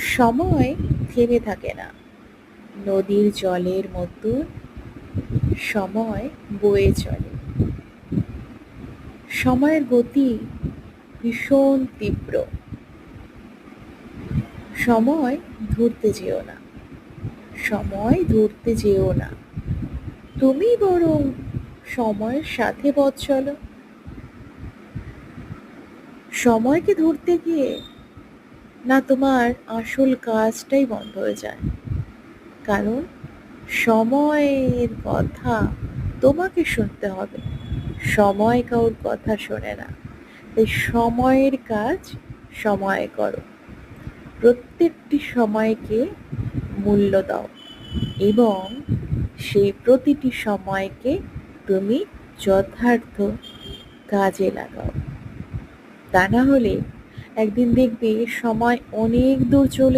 সময় থেমে থাকে না, নদীর জলের মতো সময় বয়ে চলে। সময়ের গতি ভীষণ তীব্র। সময় ধরতে যেও না, সময় ধরতে যেও না, তুমি বরং সময়ের সাথে পথ চলো। সময়কে ধরতে গিয়ে না তোমার আসল কাজটাই বন্ধ হয়ে যায়, কারণ সময়ের কথা তোমাকে শুনতে হবে, সময় কারোর কথা শোনে না। তাই সময়ের কাজ সময়ে করো, প্রত্যেকটি সময়কে মূল্য দাও এবং সেই প্রতিটি সময়কে তুমি যথার্থ কাজে লাগাও। তা না হলে একদিন দেখবে সময় অনেক দূর চলে